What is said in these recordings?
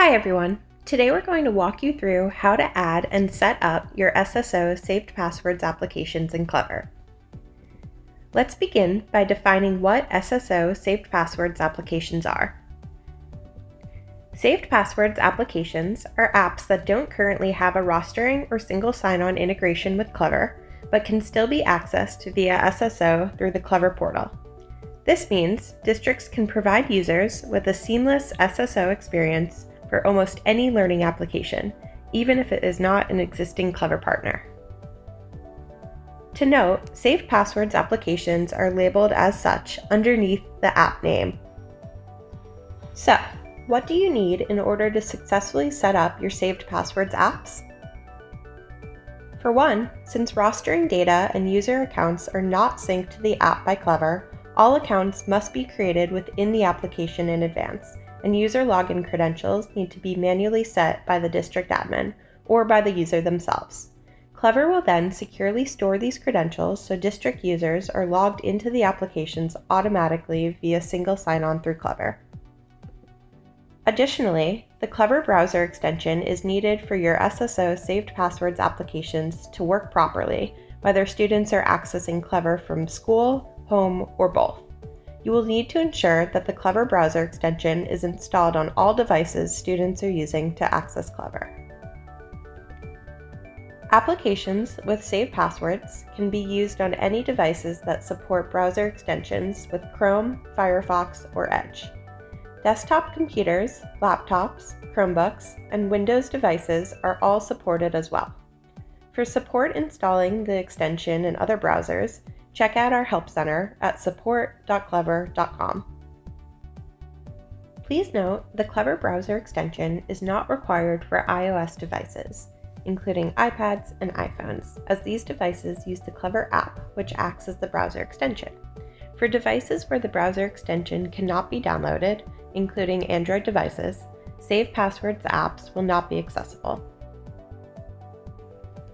Hi everyone! Today we're going to walk you through how to add and set up your SSO Saved Passwords applications in Clever. Let's begin by defining what SSO Saved Passwords applications are. Saved Passwords applications are apps that don't currently have a rostering or single sign-on integration with Clever, but can still be accessed via SSO through the Clever portal. This means districts can provide users with a seamless SSO experience for almost any learning application, even if it is not an existing Clever partner. To note, Saved Passwords applications are labeled as such underneath the app name. So, what do you need in order to successfully set up your Saved Passwords apps? For one, since rostering data and user accounts are not synced to the app by Clever, all accounts must be created within the application in advance, and user login credentials need to be manually set by the district admin or by the user themselves. Clever will then securely store these credentials so district users are logged into the applications automatically via single sign-on through Clever. Additionally, the Clever browser extension is needed for your SSO Saved Passwords applications to work properly, whether students are accessing Clever from school, home, or both. You will need to ensure that the Clever browser extension is installed on all devices students are using to access Clever. Applications with saved passwords can be used on any devices that support browser extensions with Chrome, Firefox, or Edge. Desktop computers, laptops, Chromebooks, and Windows devices are all supported as well. For support installing the extension in other browsers, check out our Help Center at support.clever.com. Please note the Clever browser extension is not required for iOS devices, including iPads and iPhones, as these devices use the Clever app, which acts as the browser extension. For devices where the browser extension cannot be downloaded, including Android devices, Saved Passwords apps will not be accessible.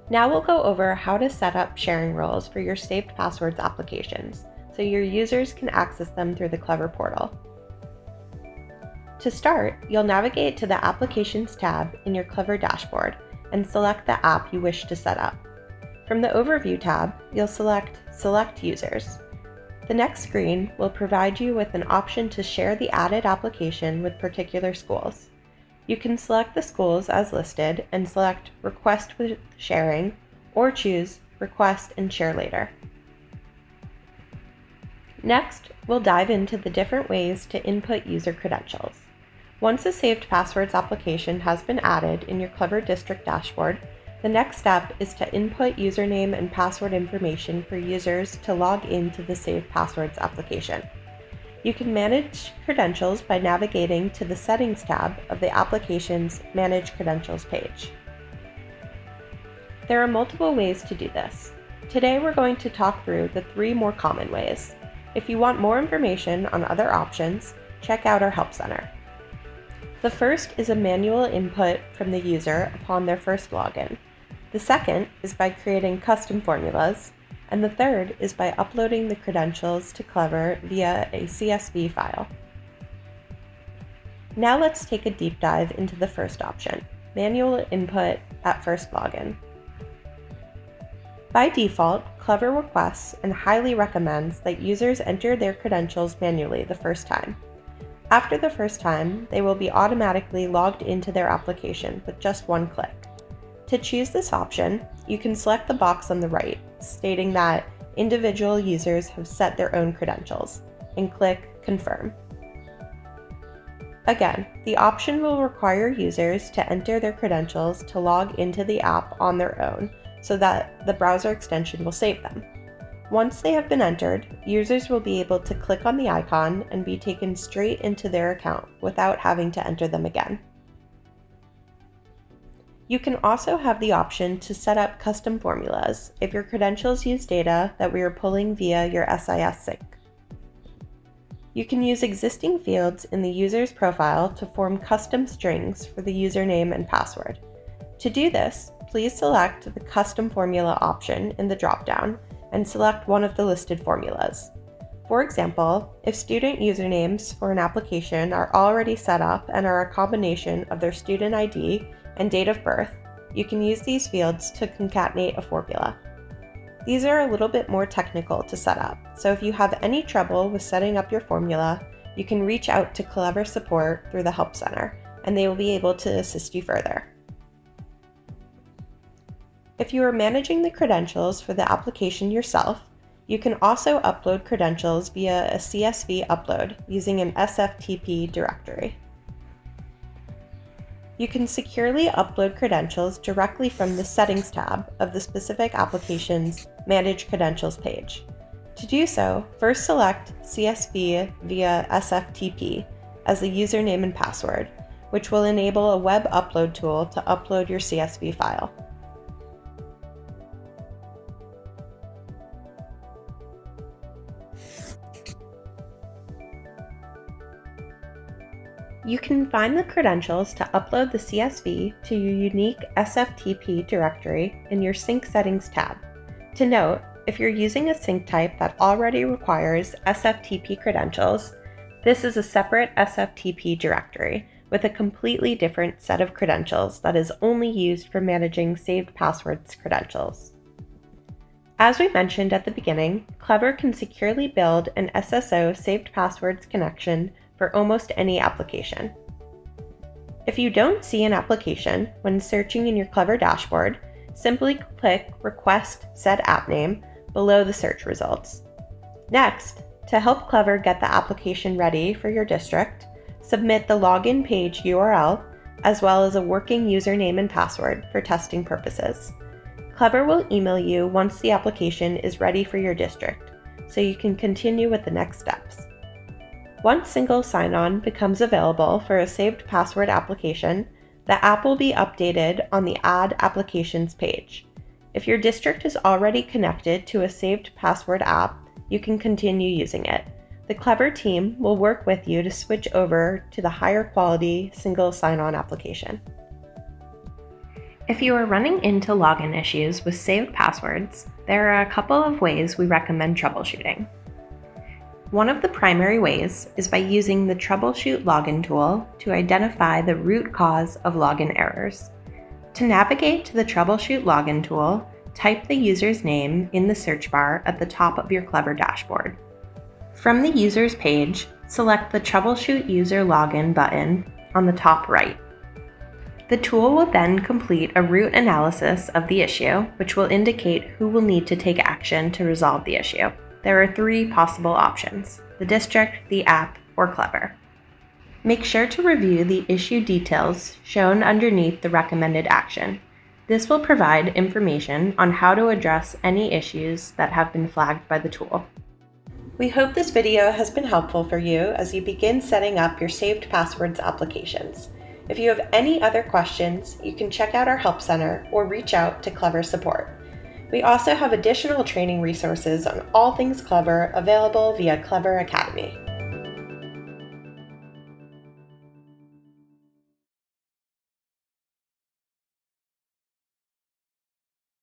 Now we'll go over how to set up sharing roles for your Saved Passwords applications, so your users can access them through the Clever portal. To start, you'll navigate to the Applications tab in your Clever dashboard and select the app you wish to set up. From the Overview tab, you'll select Select Users. The next screen will provide you with an option to share the added application with particular schools. You can select the schools as listed and select Request with Sharing, or choose Request and Share Later. Next, we'll dive into the different ways to input user credentials. Once a Saved Passwords application has been added in your Clever District dashboard, the next step is to input username and password information for users to log into the Saved Passwords application. You can manage credentials by navigating to the Settings tab of the application's Manage Credentials page. There are multiple ways to do this. Today we're going to talk through the 3 more common ways. If you want more information on other options, check out our Help Center. The first is a manual input from the user upon their first login. The second is by creating custom formulas, and the third is by uploading the credentials to Clever via a CSV file. Now let's take a deep dive into the first option, manual input at first login. By default, Clever requests and highly recommends that users enter their credentials manually the first time. After the first time, they will be automatically logged into their application with just one click. To choose this option, you can select the box on the right, stating that individual users have set their own credentials, and click Confirm. Again, the option will require users to enter their credentials to log into the app on their own, so that the browser extension will save them. Once they have been entered, users will be able to click on the icon and be taken straight into their account without having to enter them again. You can also have the option to set up custom formulas if your credentials use data that we are pulling via your SIS sync. You can use existing fields in the user's profile to form custom strings for the username and password. To do this, please select the Custom Formula option in the dropdown and select one of the listed formulas. For example, if student usernames for an application are already set up and are a combination of their student ID and date of birth, you can use these fields to concatenate a formula. These are a little bit more technical to set up, so if you have any trouble with setting up your formula, you can reach out to Clever support through the Help Center, and they will be able to assist you further. If you are managing the credentials for the application yourself, you can also upload credentials via a CSV upload using an SFTP directory. You can securely upload credentials directly from the Settings tab of the specific application's Manage Credentials page. To do so, first select CSV via SFTP as the username and password, which will enable a web upload tool to upload your CSV file. You can find the credentials to upload the CSV to your unique SFTP directory in your Sync Settings tab. To note, if you're using a sync type that already requires SFTP credentials, this is a separate SFTP directory with a completely different set of credentials that is only used for managing saved passwords credentials. As we mentioned at the beginning, Clever can securely build an SSO saved passwords connection for almost any application. If you don't see an application when searching in your Clever dashboard, simply click Request Said App Name below the search results. Next, to help Clever get the application ready for your district, submit the login page URL as well as a working username and password for testing purposes. Clever will email you once the application is ready for your district, so you can continue with the next steps. Once single sign-on becomes available for a saved password application, the app will be updated on the Add Applications page. If your district is already connected to a saved password app, you can continue using it. The Clever team will work with you to switch over to the higher quality single sign-on application. If you are running into login issues with saved passwords, there are a couple of ways we recommend troubleshooting. One of the primary ways is by using the Troubleshoot login tool to identify the root cause of login errors. To navigate to the Troubleshoot login tool, type the user's name in the search bar at the top of your Clever dashboard. From the user's page, select the Troubleshoot User Login button on the top right. The tool will then complete a root analysis of the issue, which will indicate who will need to take action to resolve the issue. There are 3 possible options: the district, the app, or Clever. Make sure to review the issue details shown underneath the recommended action. This will provide information on how to address any issues that have been flagged by the tool. We hope this video has been helpful for you as you begin setting up your saved passwords applications. If you have any other questions, you can check out our Help Center or reach out to Clever support. We also have additional training resources on all things Clever available via Clever Academy.